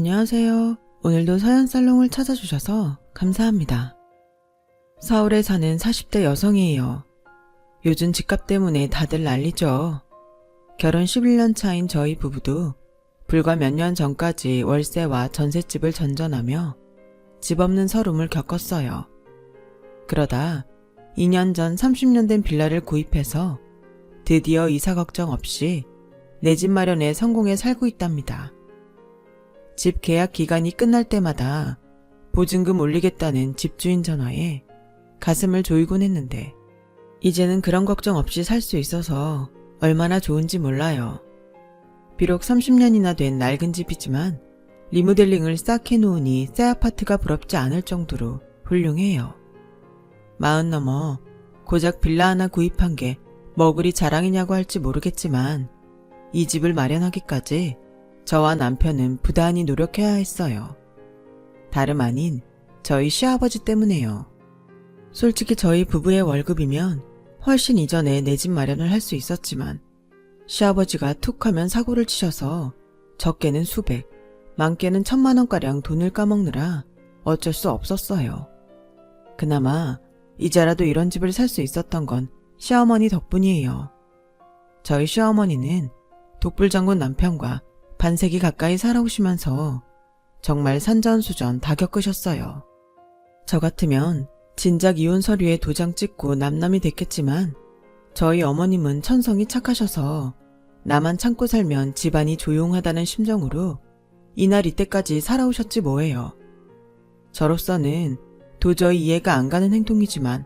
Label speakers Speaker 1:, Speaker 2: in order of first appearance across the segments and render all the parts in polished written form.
Speaker 1: 안녕하세요. 오늘도 서연살롱을 찾아주셔서 감사합니다. 서울에 사는 40대 여성이에요. 요즘 집값 때문에 다들 난리죠. 결혼 11년 차인 저희 부부도 불과 몇 년 전까지 월세와 전셋집을 전전하며 집 없는 서름을 겪었어요. 그러다 2년 전 30년 된 빌라를 구입해서 드디어 이사 걱정 없이 내 집 마련에 성공해 살고 있답니다. 집 계약 기간이 끝날 때마다 보증금 올리겠다는 집주인 전화에 가슴을 조이곤 했는데 이제는 그런 걱정 없이 살 수 있어서 얼마나 좋은지 몰라요. 비록 30년이나 된 낡은 집이지만 리모델링을 싹 해놓으니 새 아파트가 부럽지 않을 정도로 훌륭해요. 40 넘어 고작 빌라 하나 구입한 게 뭐 그리 자랑이냐고 할지 모르겠지만 이 집을 마련하기까지 저와 남편은 부단히 노력해야 했어요. 다름 아닌 저희 시아버지 때문에요. 솔직히 저희 부부의 월급이면 훨씬 이전에 내 집 마련을 할 수 있었지만 시아버지가 툭 하면 사고를 치셔서 적게는 수백, 많게는 1000만원가량 돈을 까먹느라 어쩔 수 없었어요. 그나마 이제라도 이런 집을 살 수 있었던 건 시어머니 덕분이에요. 저희 시어머니는 독불장군 남편과 반세기 가까이 살아오시면서 정말 산전수전 다 겪으셨어요. 저 같으면 진작 이혼 서류에 도장 찍고 남남이 됐겠지만 저희 어머님은 천성이 착하셔서 나만 참고 살면 집안이 조용하다는 심정으로 이날 이때까지 살아오셨지 뭐예요. 저로서는 도저히 이해가 안 가는 행동이지만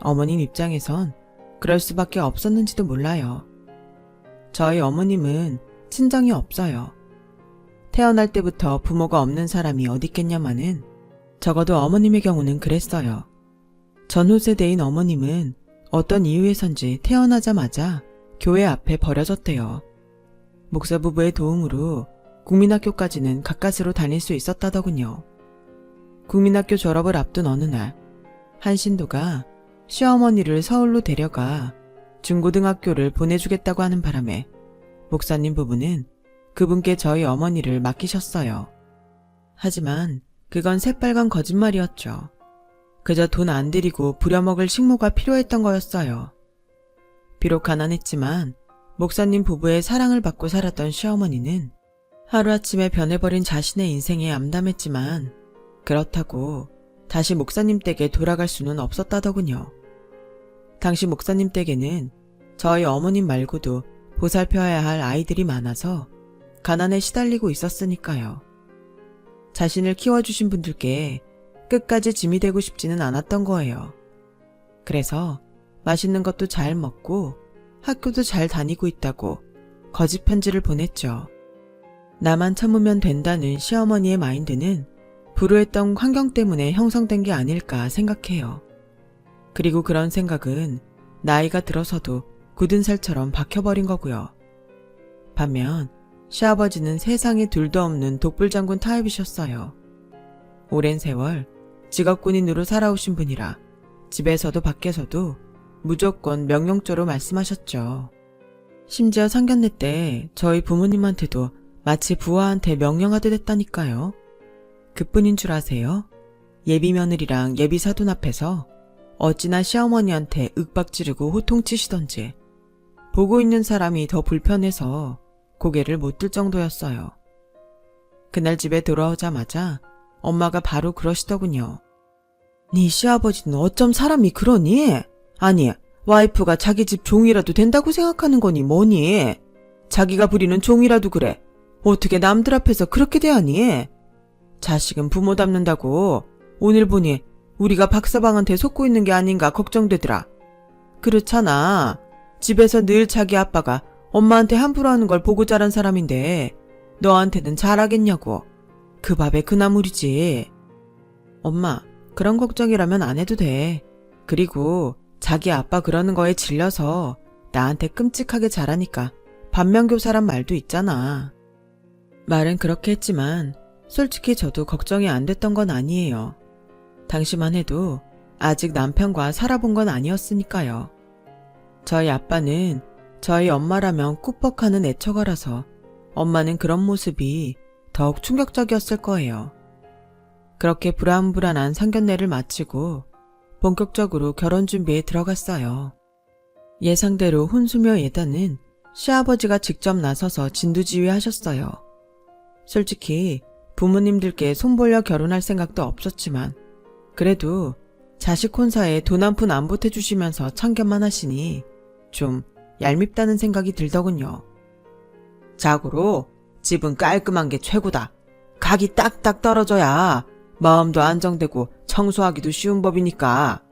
Speaker 1: 어머님 입장에선 그럴 수밖에 없었는지도 몰라요. 저희 어머님은 친정이 없어요. 태어날 때부터 부모가 없는 사람이 어딨겠냐마는 적어도 어머님의 경우는 그랬어요. 전후 세대인 어머님은 어떤 이유에선지 태어나자마자 교회 앞에 버려졌대요. 목사 부부의 도움으로 국민학교까지는 가까스로 다닐 수 있었다더군요. 국민학교 졸업을 앞둔 어느 날 한 신도가 시어머니를 서울로 데려가 중고등학교를 보내주겠다고 하는 바람에 목사님 부부는 그분께 저희 어머니를 맡기셨어요. 하지만 그건 새빨간 거짓말이었죠. 그저 돈 안 들이고 부려먹을 식모가 필요했던 거였어요. 비록 가난했지만 목사님 부부의 사랑을 받고 살았던 시어머니는 하루아침에 변해버린 자신의 인생에 암담했지만 그렇다고 다시 목사님 댁에 돌아갈 수는 없었다더군요. 당시 목사님 댁에는 저희 어머님 말고도 보살펴야 할 아이들이 많아서 가난에 시달리고 있었으니까요. 자신을 키워주신 분들께 끝까지 짐이 되고 싶지는 않았던 거예요. 그래서 맛있는 것도 잘 먹고 학교도 잘 다니고 있다고 거짓 편지를 보냈죠. 나만 참으면 된다는 시어머니의 마인드는 불우했던 환경 때문에 형성된 게 아닐까 생각해요. 그리고 그런 생각은 나이가 들어서도 굳은 살처럼 박혀버린 거고요. 반면 시아버지는 세상에 둘도 없는 독불장군 타입이셨어요. 오랜 세월 직업군인으로 살아오신 분이라 집에서도 밖에서도 무조건 명령조로 말씀하셨죠. 심지어 상견례 때 저희 부모님한테도 마치 부하한테 명령하듯 했다니까요. 그뿐인 줄 아세요? 예비 며느리랑 예비 사돈 앞에서 어찌나 시어머니한테 윽박지르고 호통치시던지 보고 있는 사람이 더 불편해서 고개를 못 들 정도였어요. 그날 집에 돌아오자마자 엄마가 바로 그러시더군요. 네 시아버지는 어쩜 사람이 그러니? 아니, 와이프가 자기 집 종이라도 된다고 생각하는 거니 뭐니? 자기가 부리는 종이라도 그래. 어떻게 남들 앞에서 그렇게 대하니? 자식은 부모 닮는다고 오늘 보니 우리가 박서방한테 속고 있는 게 아닌가 걱정되더라. 그렇잖아. 집에서 늘 자기 아빠가 엄마한테 함부로 하는 걸 보고 자란 사람인데 너한테는 잘하겠냐고. 그 밥에 그 나물이지. 엄마, 그런 걱정이라면 안 해도 돼. 그리고 자기 아빠 그러는 거에 질려서 나한테 끔찍하게 잘하니까 반면교사란 말도 있잖아. 말은 그렇게 했지만 솔직히 저도 걱정이 안 됐던 건 아니에요. 당시만 해도 아직 남편과 살아본 건 아니었으니까요. 저희 아빠는 저희 엄마라면 꾸벅하는 애처가라서 엄마는 그런 모습이 더욱 충격적이었을 거예요. 그렇게 불안불안한 상견례를 마치고 본격적으로 결혼 준비에 들어갔어요. 예상대로 혼수며 예단은 시아버지가 직접 나서서 진두지휘하셨어요. 솔직히 부모님들께 손벌려 결혼할 생각도 없었지만 그래도 자식 혼사에 돈 한 푼 안 보태주시면서 참견만 하시니 좀 얄밉다는 생각이 들더군요. 자고로 집은 깔끔한 게 최고다. 각이 딱딱 떨어져야 마음도 안정되고 청소하기도 쉬운 법이니까.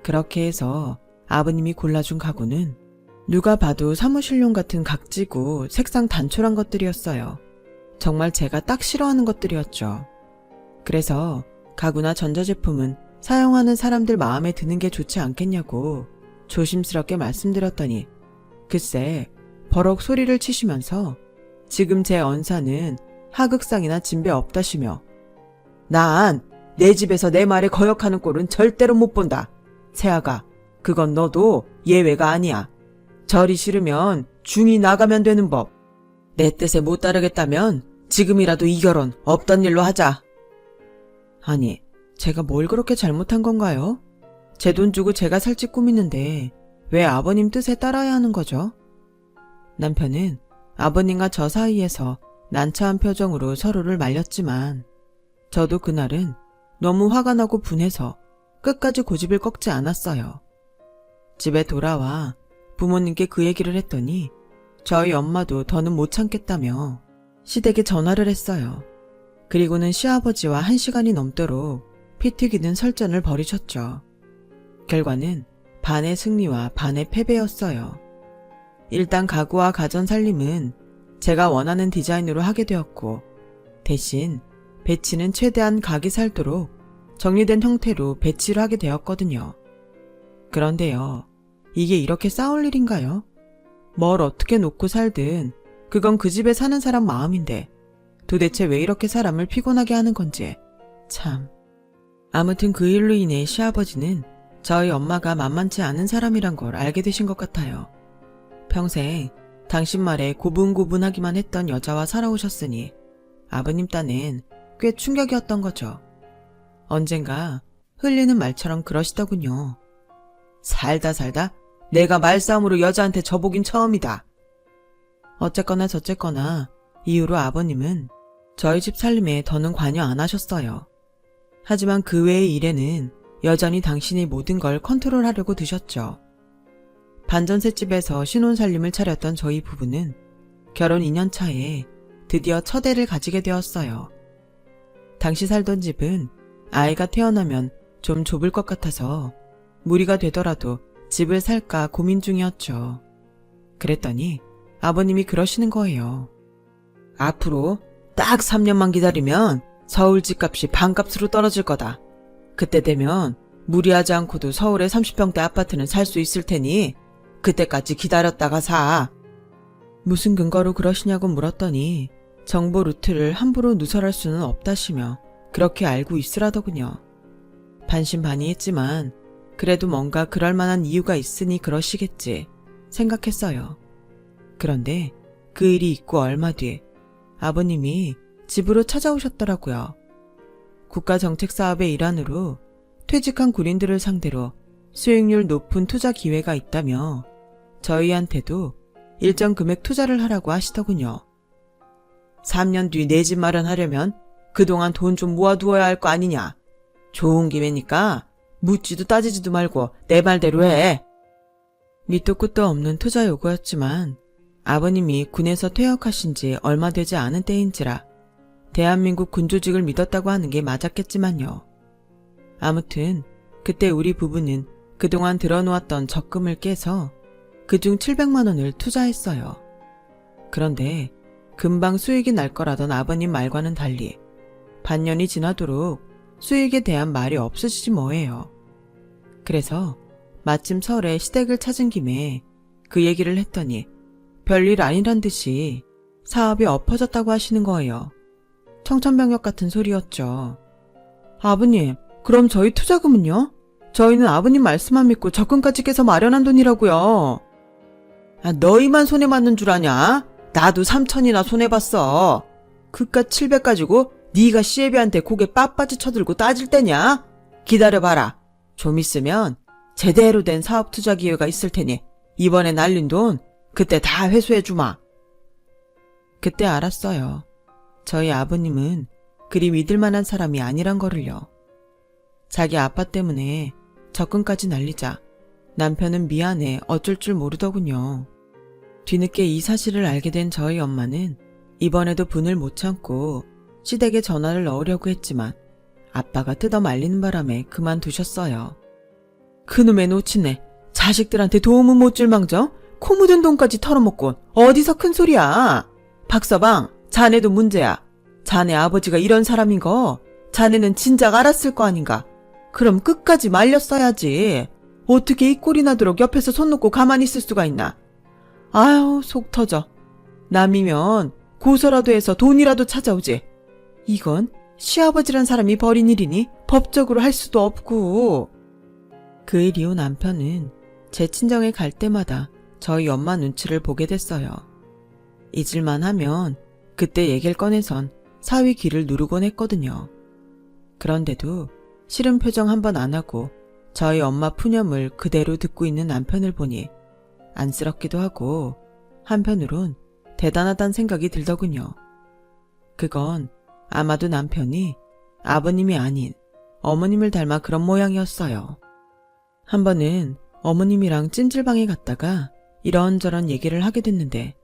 Speaker 1: 그렇게 해서 아버님이 골라준 가구는 누가 봐도 사무실용 같은 각지고 색상 단촐한 것들이었어요. 정말 제가 딱 싫어하는 것들이었죠. 그래서 가구나 전자제품은 사용하는 사람들 마음에 드는 게 좋지 않겠냐고 조심스럽게 말씀드렸더니 글쎄 버럭 소리를 치시면서 지금 제 언사는 하극상이나 진배 없다시며 난 내 집에서 내 말에 거역하는 꼴은 절대로 못 본다. 세아가 그건 너도 예외가 아니야. 절이 싫으면 중이 나가면 되는 법. 내 뜻에 못 따르겠다면 지금이라도 이 결혼 없던 일로 하자. 아니, 제가 뭘 그렇게 잘못한 건가요? 제 돈 주고 제가 살 집 꾸미는데 왜 아버님 뜻에 따라야 하는 거죠? 남편은 아버님과 저 사이에서 난처한 표정으로 서로를 말렸지만 저도 그날은 너무 화가 나고 분해서 끝까지 고집을 꺾지 않았어요. 집에 돌아와 부모님께 그 얘기를 했더니 저희 엄마도 더는 못 참겠다며 시댁에 전화를 했어요. 그리고는 시아버지와 1시간이 넘도록 피 튀기는 설전을 벌이셨죠. 결과는 반의 승리와 반의 패배였어요. 일단 가구와 가전 살림은 제가 원하는 디자인으로 하게 되었고 대신 배치는 최대한 각이 살도록 정리된 형태로 배치를 하게 되었거든요. 그런데요, 이게 이렇게 싸울 일인가요? 뭘 어떻게 놓고 살든 그건 그 집에 사는 사람 마음인데 도대체 왜 이렇게 사람을 피곤하게 하는 건지 참. 아무튼 그 일로 인해 시아버지는 저희 엄마가 만만치 않은 사람이란 걸 알게 되신 것 같아요. 평생 당신 말에 고분고분하기만 했던 여자와 살아오셨으니 아버님 딴엔 꽤 충격이었던 거죠. 언젠가 흘리는 말처럼 그러시더군요. 살다 내가 말싸움으로 여자한테 져보긴 처음이다. 어쨌거나 저쨌거나 이후로 아버님은 저희 집 살림에 더는 관여 안 하셨어요. 하지만 그 외의 일에는 여전히 당신이 모든 걸 컨트롤하려고 드셨죠. 반전셋집에서 신혼살림을 차렸던 저희 부부는 결혼 2년 차에 드디어 첫 애를 가지게 되었어요. 당시 살던 집은 아이가 태어나면 좀 좁을 것 같아서 무리가 되더라도 집을 살까 고민 중이었죠. 그랬더니 아버님이 그러시는 거예요. 앞으로 딱 3년만 기다리면 서울 집값이 반값으로 떨어질 거다. 그때 되면 무리하지 않고도 서울의 30평대 아파트는 살 수 있을 테니 그때까지 기다렸다가 사. 무슨 근거로 그러시냐고 물었더니 정보 루트를 함부로 누설할 수는 없다시며 그렇게 알고 있으라더군요. 반신반의했지만 그래도 뭔가 그럴 만한 이유가 있으니 그러시겠지 생각했어요. 그런데 그 일이 있고 얼마 뒤 아버님이 집으로 찾아오셨더라고요. 국가정책사업의 일환으로 퇴직한 군인들을 상대로 수익률 높은 투자 기회가 있다며 저희한테도 일정 금액 투자를 하라고 하시더군요. 3년 뒤 내 집 마련하려면 그동안 돈 좀 모아두어야 할 거 아니냐. 좋은 기회니까 묻지도 따지지도 말고 내 말대로 해. 밑도 끝도 없는 투자 요구였지만 아버님이 군에서 퇴역하신 지 얼마 되지 않은 때인지라 대한민국 군조직을 믿었다고 하는 게 맞았겠지만요. 아무튼 그때 우리 부부는 그동안 들어놓았던 적금을 깨서 그중 700만 원을 투자했어요. 그런데 금방 수익이 날 거라던 아버님 말과는 달리 반년이 지나도록 수익에 대한 말이 없으시지 뭐예요. 그래서 마침 설에 시댁을 찾은 김에 그 얘기를 했더니 별일 아니란 듯이 사업이 엎어졌다고 하시는 거예요. 청천벽력 같은 소리였죠. 아버님, 그럼 저희 투자금은요? 저희는 아버님 말씀만 믿고 적금까지 깨서 마련한 돈이라고요. 아, 너희만 손해봤는 줄 아냐? 나도 3천이나 손해봤어. 그깟 700 가지고 네가 시애비한테 고개 빳빳이 쳐들고 따질 때냐? 기다려봐라. 좀 있으면 제대로 된 사업 투자 기회가 있을 테니 이번에 날린 돈 그때 다 회수해주마. 그때 알았어요. 저희 아버님은 그리 믿을 만한 사람이 아니란 거를요. 자기 아빠 때문에 적금까지 날리자 남편은 미안해 어쩔 줄 모르더군요. 뒤늦게 이 사실을 알게 된 저희 엄마는 이번에도 분을 못 참고 시댁에 전화를 넣으려고 했지만 아빠가 뜯어 말리는 바람에 그만두셨어요. 그놈의 노치네. 자식들한테 도움은 못 줄 망정 코 묻은 돈까지 털어먹고 어디서 큰 소리야. 박서방, 자네도 문제야. 자네 아버지가 이런 사람인 거 자네는 진작 알았을 거 아닌가. 그럼 끝까지 말렸어야지. 어떻게 이 꼴이 나도록 옆에서 손 놓고 가만히 있을 수가 있나. 아유, 속 터져. 남이면 고소라도 해서 돈이라도 찾아오지. 이건 시아버지란 사람이 벌인 일이니 법적으로 할 수도 없고. 그 일 이후 남편은 제 친정에 갈 때마다 저희 엄마 눈치를 보게 됐어요. 잊을만 하면 그때 얘기를 꺼내선 사위 귀를 누르곤 했거든요. 그런데도 싫은 표정 한 번 안 하고 저희 엄마 푸념을 그대로 듣고 있는 남편을 보니 안쓰럽기도 하고 한편으론 대단하다는 생각이 들더군요. 그건 아마도 남편이 아버님이 아닌 어머님을 닮아 그런 모양이었어요. 한 번은 어머님이랑 찜질방에 갔다가 이런저런 얘기를 하게 됐는데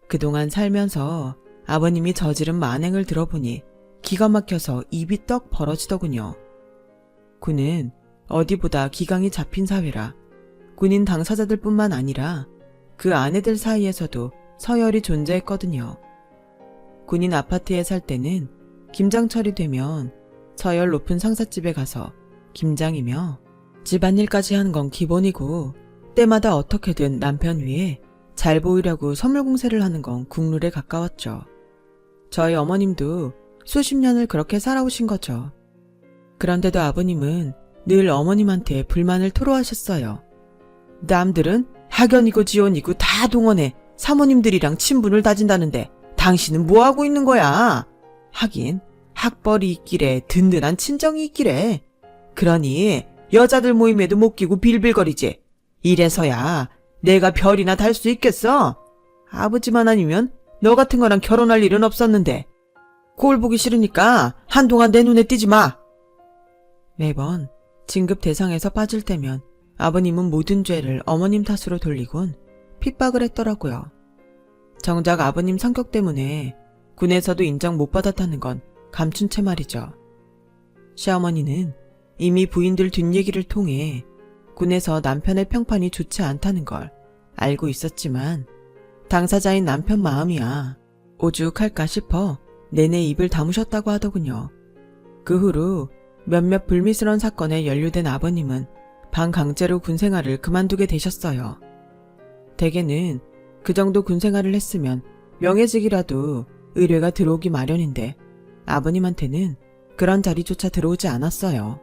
Speaker 1: 그동안 살면서 아버님이 저지른 만행을 들어보니 기가 막혀서 입이 떡 벌어지더군요. 군은 어디보다 기강이 잡힌 사회라 군인 당사자들뿐만 아니라 그 아내들 사이에서도 서열이 존재했거든요. 군인 아파트에 살 때는 김장철이 되면 서열 높은 상삿집에 가서 김장이며 집안일까지 하는 건 기본이고 때마다 어떻게든 남편 위에 잘 보이려고 선물 공세를 하는 건 국룰에 가까웠죠. 저희 어머님도 수십 년을 그렇게 살아오신 거죠. 그런데도 아버님은 늘 어머님한테 불만을 토로하셨어요. 남들은 학연이고 지원이고 다 동원해 사모님들이랑 친분을 다진다는데 당신은 뭐하고 있는 거야? 하긴 학벌이 있기래 든든한 친정이 있기래. 그러니 여자들 모임에도 못 끼고 빌빌거리지. 이래서야 내가 별이나 달 수 있겠어? 아버지만 아니면 너 같은 거랑 결혼할 일은 없었는데. 꼴 보기 싫으니까 한동안 내 눈에 띄지 마. 매번 진급 대상에서 빠질 때면 아버님은 모든 죄를 어머님 탓으로 돌리곤 핍박을 했더라고요. 정작 아버님 성격 때문에 군에서도 인정 못 받았다는 건 감춘 채 말이죠. 시어머니는 이미 부인들 뒷얘기를 통해 군에서 남편의 평판이 좋지 않다는 걸 알고 있었지만 당사자인 남편 마음이야 오죽할까 싶어 내내 입을 다무셨다고 하더군요. 그 후로 몇몇 불미스러운 사건에 연루된 아버님은 반강제로 군생활을 그만두게 되셨어요. 대개는 그 정도 군생활을 했으면 명예직이라도 의뢰가 들어오기 마련인데 아버님한테는 그런 자리조차 들어오지 않았어요.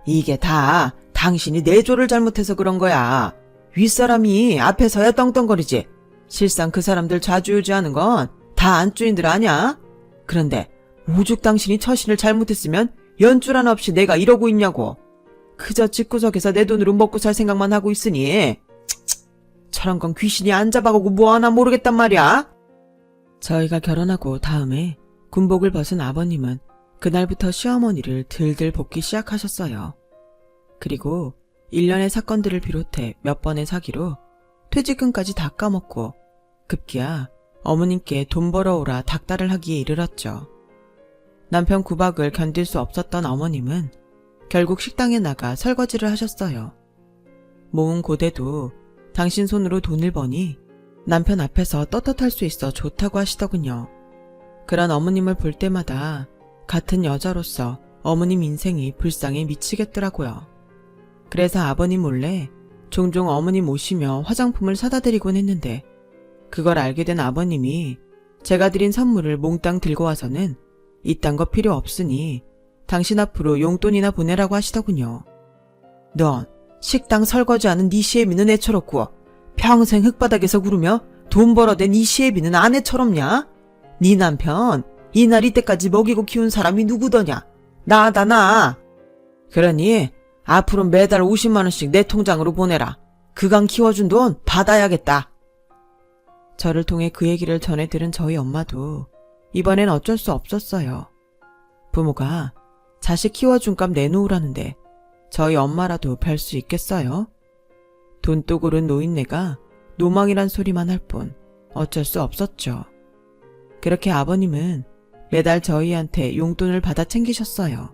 Speaker 1: 이게 다 당신이 내조를 잘못해서 그런 거야. 윗사람이 앞에서야 떵떵거리지. 실상 그 사람들 좌지우지하는 건 다 안주인들 아냐? 그런데 오죽 당신이 처신을 잘못했으면 연줄 하나 없이 내가 이러고 있냐고. 그저 집구석에서 내 돈으로 먹고 살 생각만 하고 있으니 저런 건 귀신이 안 잡아가고 뭐하나 모르겠단 말이야. 저희가 결혼하고 다음에 군복을 벗은 아버님은 그날부터 시어머니를 들들 볶기 시작하셨어요. 그리고 일련의 사건들을 비롯해 몇 번의 사기로 퇴직금까지 다 까먹고 급기야 어머님께 돈 벌어오라 닥달을 하기에 이르렀죠. 남편 구박을 견딜 수 없었던 어머님은 결국 식당에 나가 설거지를 하셨어요. 모은 고대도 당신 손으로 돈을 버니 남편 앞에서 떳떳할 수 있어 좋다고 하시더군요. 그런 어머님을 볼 때마다 같은 여자로서 어머님 인생이 불쌍해 미치겠더라고요. 그래서 아버님 몰래 종종 어머님 오시며 화장품을 사다 드리곤 했는데 그걸 알게 된 아버님이 제가 드린 선물을 몽땅 들고 와서는 이딴 거 필요 없으니 당신 앞으로 용돈이나 보내라고 하시더군요. 넌 식당 설거지하는 네 시애미는 애처롭고 평생 흙바닥에서 구르며 돈 벌어댄 이 시애미는 안 애처롭냐? 네 남편 이날 이때까지 먹이고 키운 사람이 누구더냐? 나다 나. 그러니 앞으로 매달 50만 원씩 내 통장으로 보내라. 그간 키워준 돈 받아야겠다. 저를 통해 그 얘기를 전해 들은 저희 엄마도 이번엔 어쩔 수 없었어요. 부모가 자식 키워준 값 내놓으라는데 저희 엄마라도 별 수 있겠어요? 돈독오른 노인네가 노망이란 소리만 할 뿐 어쩔 수 없었죠. 그렇게 아버님은 매달 저희한테 용돈을 받아 챙기셨어요.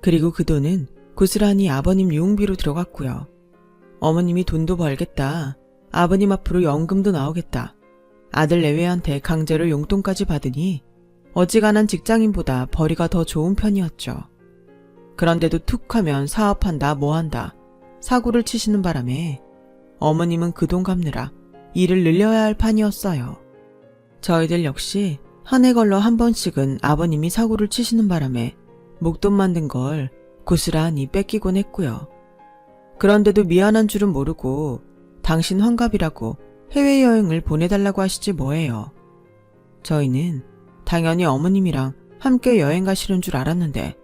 Speaker 1: 그리고 그 돈은 고스란히 아버님 유흥비로 들어갔고요. 어머님이 돈도 벌겠다. 아버님 앞으로 연금도 나오겠다. 아들 내외한테 강제로 용돈까지 받으니 어지간한 직장인보다 벌이가 더 좋은 편이었죠. 그런데도 툭 하면 사업한다 뭐한다 사고를 치시는 바람에 어머님은 그 돈 갚느라 일을 늘려야 할 판이었어요. 저희들 역시 한 해 걸러 한 번씩은 아버님이 사고를 치시는 바람에 목돈 만든 걸 고스란히 뺏기곤 했고요. 그런데도 미안한 줄은 모르고 당신 환갑이라고 해외여행을 보내달라고 하시지 뭐예요. 저희는 당연히 어머님이랑 함께 여행 가시는 줄 알았는데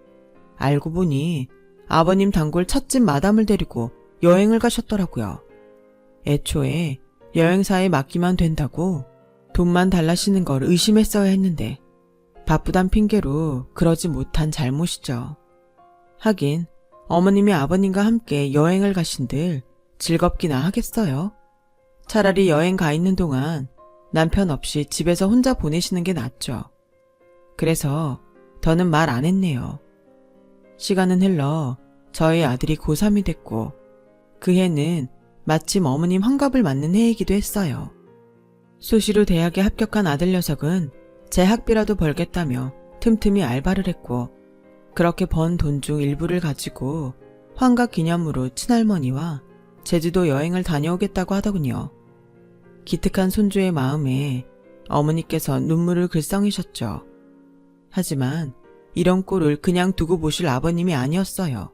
Speaker 1: 알고 보니 아버님 단골 찻집 마담을 데리고 여행을 가셨더라고요. 애초에 여행사에 맡기면 된다고 돈만 달라시는 걸 의심했어야 했는데 바쁘단 핑계로 그러지 못한 잘못이죠. 하긴 어머님이 아버님과 함께 여행을 가신들 즐겁기나 하겠어요. 차라리 여행 가 있는 동안 남편 없이 집에서 혼자 보내시는 게 낫죠. 그래서 더는 말 안 했네요. 시간은 흘러 저희 아들이 고3이 됐고 그 해는 마침 어머님 환갑을 맞는 해이기도 했어요. 수시로 대학에 합격한 아들 녀석은 제 학비라도 벌겠다며 틈틈이 알바를 했고 그렇게 번 돈 중 일부를 가지고 환갑 기념으로 친할머니와 제주도 여행을 다녀오겠다고 하더군요. 기특한 손주의 마음에 어머니께서 눈물을 글썽이셨죠. 하지만 이런 꼴을 그냥 두고 보실 아버님이 아니었어요.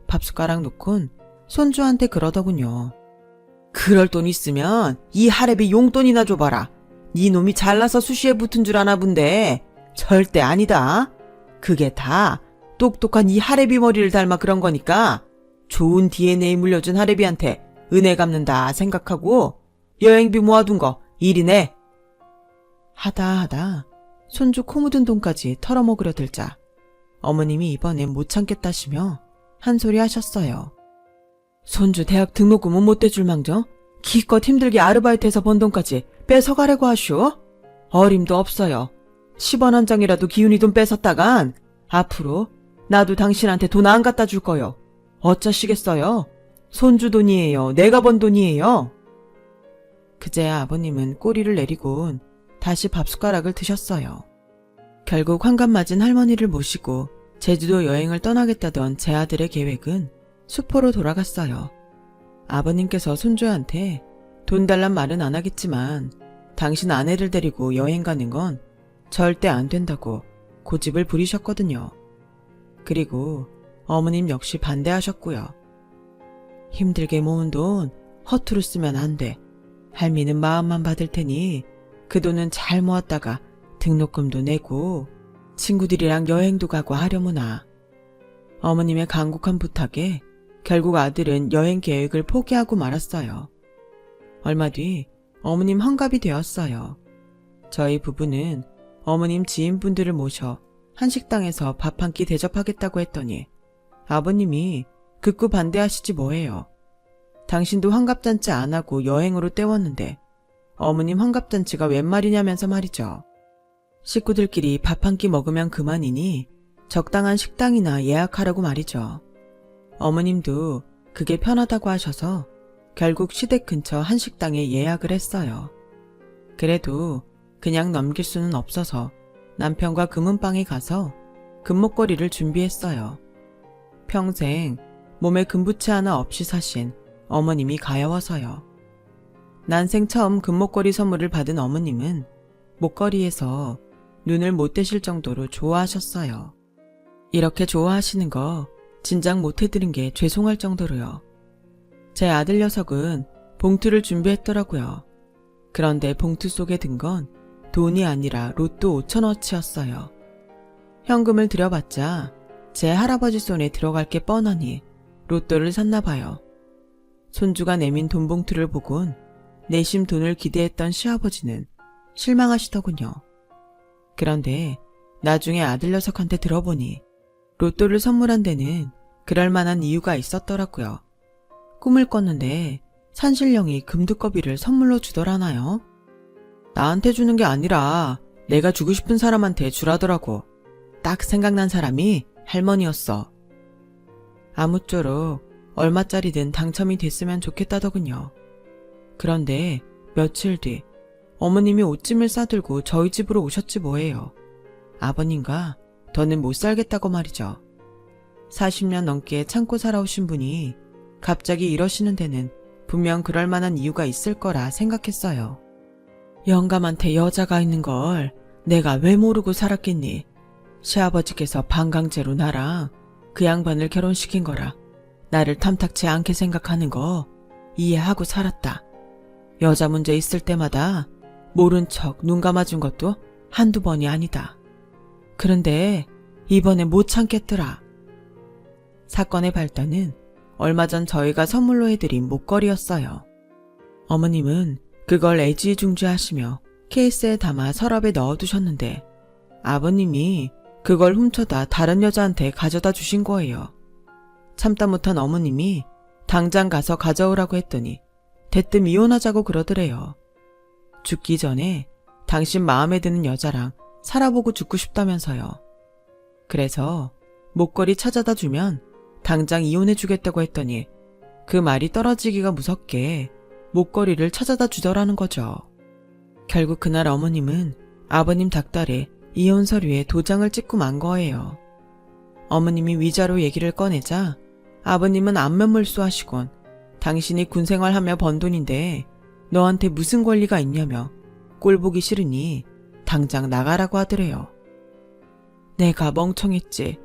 Speaker 1: 밥숟가락 놓곤 손주한테 그러더군요. 그럴 돈 있으면 이 할애비 용돈이나 줘봐라. 네 놈이 잘나서 수시에 붙은 줄 아나 본데 절대 아니다. 그게 다 똑똑한 이 할애비 머리를 닮아 그런 거니까 좋은 DNA 물려준 할애비한테 은혜 갚는다 생각하고 여행비 모아둔 거 일이네. 하다 손주 코 묻은 돈까지 털어먹으려 들자 어머님이 이번엔 못 참겠다시며 한 소리 하셨어요. 손주 대학 등록금은 못 대줄 망정 기껏 힘들게 아르바이트해서 번 돈까지 뺏어가려고 하슈? 어림도 없어요. 10원 한 장이라도 기훈이 돈 뺏었다간 앞으로 나도 당신한테 돈 안 갖다 줄 거요. 어쩌시겠어요? 손주 돈이에요. 내가 번 돈이에요. 그제야 아버님은 꼬리를 내리곤 다시 밥숟가락을 드셨어요. 결국 환갑 맞은 할머니를 모시고 제주도 여행을 떠나겠다던 제 아들의 계획은 수포로 돌아갔어요. 아버님께서 손주한테 돈 달란 말은 안 하겠지만 당신 아내를 데리고 여행 가는 건 절대 안 된다고 고집을 부리셨거든요. 그리고 어머님 역시 반대하셨고요. 힘들게 모은 돈 허투루 쓰면 안 돼. 할미는 마음만 받을 테니 그 돈은 잘 모았다가 등록금도 내고 친구들이랑 여행도 가고 하려무나. 어머님의 간곡한 부탁에 결국 아들은 여행 계획을 포기하고 말았어요. 얼마 뒤 어머님 환갑이 되었어요. 저희 부부는 어머님 지인분들을 모셔 한식당에서 밥 한 끼 대접하겠다고 했더니 아버님이 극구 반대하시지 뭐해요. 당신도 환갑잔치 안 하고 여행으로 때웠는데 어머님 환갑잔치가 웬 말이냐면서 말이죠. 식구들끼리 밥 한 끼 먹으면 그만이니 적당한 식당이나 예약하라고 말이죠. 어머님도 그게 편하다고 하셔서 결국 시댁 근처 한식당에 예약을 했어요. 그래도 그냥 넘길 수는 없어서 남편과 금은방에 가서 금목걸이를 준비했어요. 평생 몸에 금부치 하나 없이 사신 어머님이 가여워서요. 난생 처음 금목걸이 선물을 받은 어머님은 목걸이에서 눈을 못 떼실 정도로 좋아하셨어요. 이렇게 좋아하시는 거 진작 못 해드린 게 죄송할 정도로요. 제 아들 녀석은 봉투를 준비했더라고요. 그런데 봉투 속에 든 건 돈이 아니라 로또 5천원어치였어요. 현금을 들여받자 제 할아버지 손에 들어갈 게 뻔하니 로또를 샀나 봐요. 손주가 내민 돈 봉투를 보곤 내심 돈을 기대했던 시아버지는 실망하시더군요. 그런데 나중에 아들 녀석한테 들어보니 로또를 선물한 데는 그럴 만한 이유가 있었더라고요. 꿈을 꿨는데 산신령이 금두꺼비를 선물로 주더라나요? 나한테 주는 게 아니라 내가 주고 싶은 사람한테 주라더라고. 딱 생각난 사람이 할머니였어. 아무쪼록 얼마짜리든 당첨이 됐으면 좋겠다더군요. 그런데 며칠 뒤 어머님이 옷짐을 싸들고 저희 집으로 오셨지 뭐예요. 아버님과 더는 못 살겠다고 말이죠. 40년 넘게 참고 살아오신 분이 갑자기 이러시는 데는 분명 그럴 만한 이유가 있을 거라 생각했어요. 영감한테 여자가 있는 걸 내가 왜 모르고 살았겠니? 시아버지께서 반강제로 나랑 그 양반을 결혼시킨 거라 나를 탐탁치 않게 생각하는 거 이해하고 살았다. 여자 문제 있을 때마다 모른 척 눈 감아준 것도 한두 번이 아니다. 그런데 이번에 못 참겠더라. 사건의 발단은 얼마 전 저희가 선물로 해드린 목걸이였어요. 어머님은 그걸 애지중지하시며 케이스에 담아 서랍에 넣어두셨는데 아버님이 그걸 훔쳐다 다른 여자한테 가져다 주신 거예요. 참다 못한 어머님이 당장 가서 가져오라고 했더니 대뜸 이혼하자고 그러더래요. 죽기 전에 당신 마음에 드는 여자랑 살아보고 죽고 싶다면서요. 그래서 목걸이 찾아다 주면 당장 이혼해주겠다고 했더니 그 말이 떨어지기가 무섭게 목걸이를 찾아다 주더라는 거죠. 결국 그날 어머님은 아버님 닭달에 이혼 서류에 도장을 찍고 만 거예요. 어머님이 위자료 얘기를 꺼내자 아버님은 안면몰수하시곤 당신이 군생활하며 번 돈인데 너한테 무슨 권리가 있냐며 꼴보기 싫으니 당장 나가라고 하더래요. 내가 멍청했지.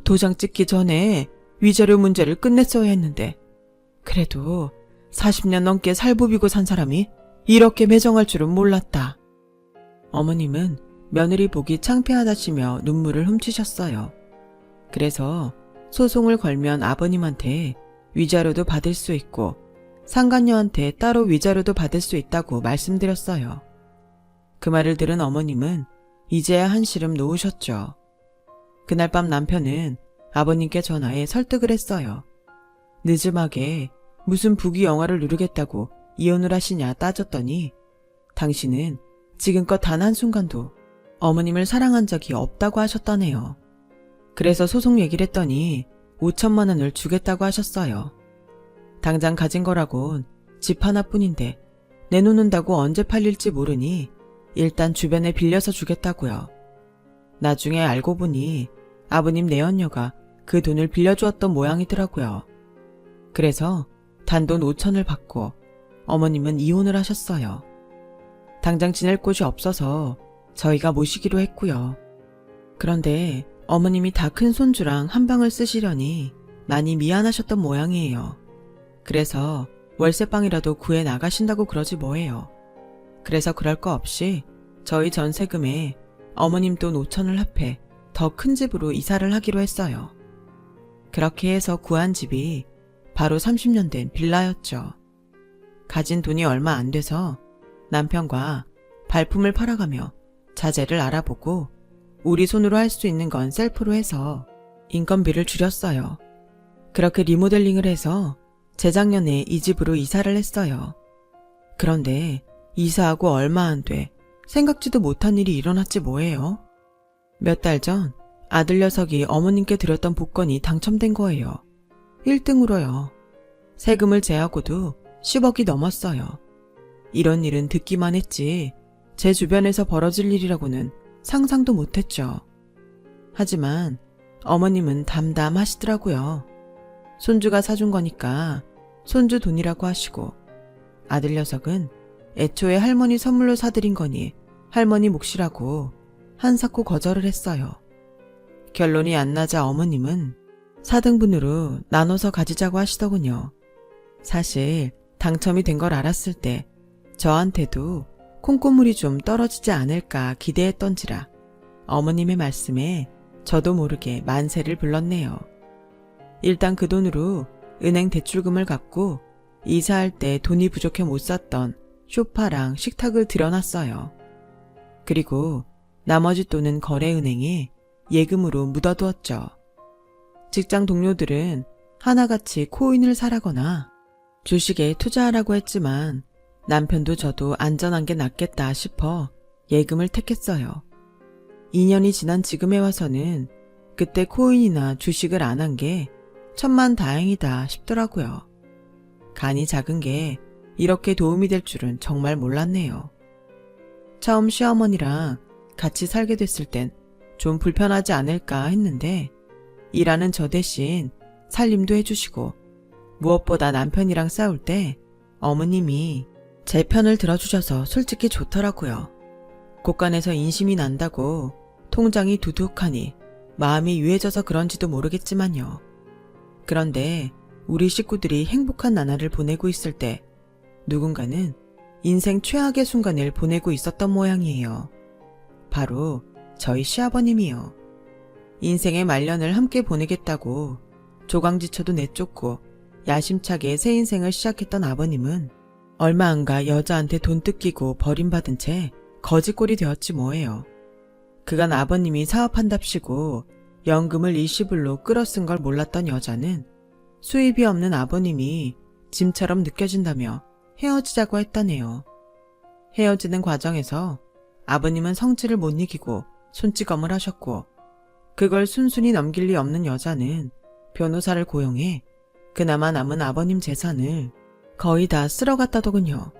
Speaker 1: 도장 찍기 전에 위자료 문제를 끝냈어야 했는데 그래도 40년 넘게 살부비고 산 사람이 이렇게 매정할 줄은 몰랐다. 어머님은 며느리 보기 창피하다시며 눈물을 훔치셨어요. 그래서 소송을 걸면 아버님한테 위자료도 받을 수 있고 상간녀한테 따로 위자료도 받을 수 있다고 말씀드렸어요. 그 말을 들은 어머님은 이제야 한시름 놓으셨죠. 그날 밤 남편은 아버님께 전화해 설득을 했어요. 늦음하게 무슨 부귀 영화를 누리겠다고 이혼을 하시냐 따졌더니 당신은 지금껏 단 한순간도 어머님을 사랑한 적이 없다고 하셨다네요. 그래서 소송 얘기를 했더니 5천만 원을 주겠다고 하셨어요. 당장 가진 거라곤 집 하나뿐인데 내놓는다고 언제 팔릴지 모르니 일단 주변에 빌려서 주겠다고요. 나중에 알고 보니 아버님 내연녀가 그 돈을 빌려주었던 모양이더라고요. 그래서 단돈 5천을 받고 어머님은 이혼을 하셨어요. 당장 지낼 곳이 없어서 저희가 모시기로 했고요. 그런데 어머님이 다 큰 손주랑 한 방을 쓰시려니 많이 미안하셨던 모양이에요. 그래서 월세방이라도 구해 나가신다고 그러지 뭐예요. 그래서 그럴 거 없이 저희 전세금에 어머님 돈 5천을 합해 더 큰 집으로 이사를 하기로 했어요. 그렇게 해서 구한 집이 바로 30년 된 빌라였죠. 가진 돈이 얼마 안 돼서 남편과 발품을 팔아가며 자재를 알아보고 우리 손으로 할 수 있는 건 셀프로 해서 인건비를 줄였어요. 그렇게 리모델링을 해서 재작년에 이 집으로 이사를 했어요. 그런데 이사하고 얼마 안 돼 생각지도 못한 일이 일어났지 뭐예요. 몇 달 전 아들 녀석이 어머님께 드렸던 복권이 당첨된 거예요. 1등으로요. 세금을 제하고도 10억이 넘었어요. 이런 일은 듣기만 했지 제 주변에서 벌어질 일이라고는 상상도 못했죠. 하지만 어머님은 담담하시더라고요. 손주가 사준 거니까 손주 돈이라고 하시고 아들 녀석은 애초에 할머니 선물로 사드린 거니 할머니 몫이라고 한사코 거절을 했어요. 결론이 안 나자 어머님은 4등분으로 나눠서 가지자고 하시더군요. 사실 당첨이 된 걸 알았을 때 저한테도 콩고물이 좀 떨어지지 않을까 기대했던지라 어머님의 말씀에 저도 모르게 만세를 불렀네요. 일단 그 돈으로 은행 대출금을 갚고 이사할 때 돈이 부족해 못 샀던 소파랑 식탁을 들여놨어요. 그리고 나머지 돈은 거래은행에 예금으로 묻어두었죠. 직장 동료들은 하나같이 코인을 사라거나 주식에 투자하라고 했지만 남편도 저도 안전한 게 낫겠다 싶어 예금을 택했어요. 2년이 지난 지금에 와서는 그때 코인이나 주식을 안 한 게 천만다행이다 싶더라고요. 간이 작은 게 이렇게 도움이 될 줄은 정말 몰랐네요. 처음 시어머니랑 같이 살게 됐을 땐 좀 불편하지 않을까 했는데 일하는 저 대신 살림도 해주시고 무엇보다 남편이랑 싸울 때 어머님이 제 편을 들어주셔서 솔직히 좋더라고요. 곳간에서 인심이 난다고 통장이 두둑하니 마음이 유해져서 그런지도 모르겠지만요. 그런데 우리 식구들이 행복한 나날을 보내고 있을 때 누군가는 인생 최악의 순간을 보내고 있었던 모양이에요. 바로 저희 시아버님이요. 인생의 말년을 함께 보내겠다고 조강지쳐도 내쫓고 야심차게 새 인생을 시작했던 아버님은 얼마 안가 여자한테 돈 뜯기고 버림받은 채 거지꼴이 되었지 뭐예요. 그간 아버님이 사업한답시고 연금을 일시불로 끌어쓴 걸 몰랐던 여자는 수입이 없는 아버님이 짐처럼 느껴진다며 헤어지자고 했다네요. 헤어지는 과정에서 아버님은 성질을 못 이기고 손찌검을 하셨고 그걸 순순히 넘길 리 없는 여자는 변호사를 고용해 그나마 남은 아버님 재산을 거의 다 쓸어갔다더군요.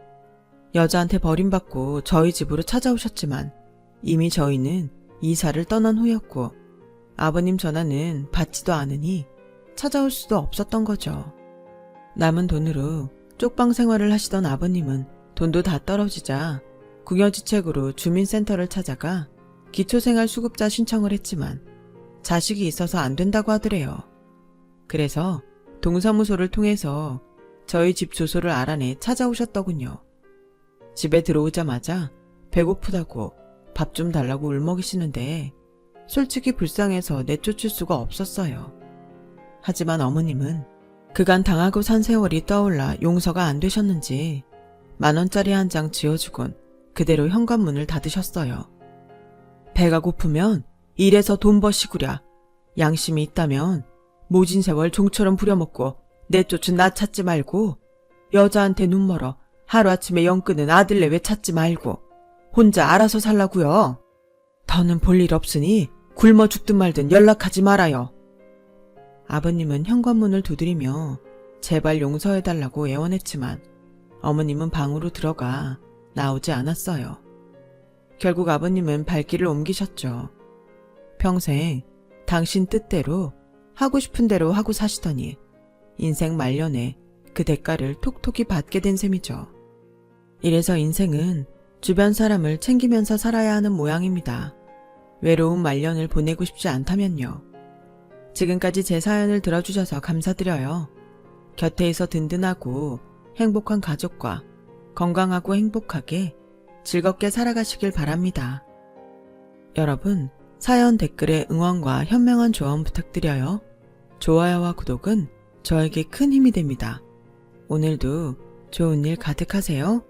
Speaker 1: 여자한테 버림받고 저희 집으로 찾아오셨지만 이미 저희는 이사를 떠난 후였고 아버님 전화는 받지도 않으니 찾아올 수도 없었던 거죠. 남은 돈으로 쪽방 생활을 하시던 아버님은 돈도 다 떨어지자 궁여지책으로 주민센터를 찾아가 기초생활수급자 신청을 했지만 자식이 있어서 안 된다고 하더래요. 그래서 동사무소를 통해서 저희 집 주소를 알아내 찾아오셨더군요. 집에 들어오자마자 배고프다고 밥 좀 달라고 울먹이시는데 솔직히 불쌍해서 내쫓을 수가 없었어요. 하지만 어머님은 그간 당하고 산 세월이 떠올라 용서가 안 되셨는지 10,000원짜리 한 장 지어주곤 그대로 현관문을 닫으셨어요. 배가 고프면 일해서 돈 버시구랴. 양심이 있다면 모진 세월 종처럼 부려먹고 내쫓은 나 찾지 말고 여자한테 눈 멀어 하루아침에 영 끄는 아들네 왜 찾지 말고 혼자 알아서 살라고요. 더는 볼 일 없으니 굶어 죽든 말든 연락하지 말아요. 아버님은 현관문을 두드리며 제발 용서해달라고 애원했지만 어머님은 방으로 들어가 나오지 않았어요. 결국 아버님은 발길을 옮기셨죠. 평생 당신 뜻대로 하고 싶은 대로 하고 사시더니 인생 말년에 그 대가를 톡톡히 받게 된 셈이죠. 이래서 인생은 주변 사람을 챙기면서 살아야 하는 모양입니다. 외로운 말년을 보내고 싶지 않다면요. 지금까지 제 사연을 들어주셔서 감사드려요. 곁에 있어 든든하고 행복한 가족과 건강하고 행복하게 즐겁게 살아가시길 바랍니다. 여러분, 사연 댓글에 응원과 현명한 조언 부탁드려요. 좋아요와 구독은 저에게 큰 힘이 됩니다. 오늘도 좋은 일 가득하세요.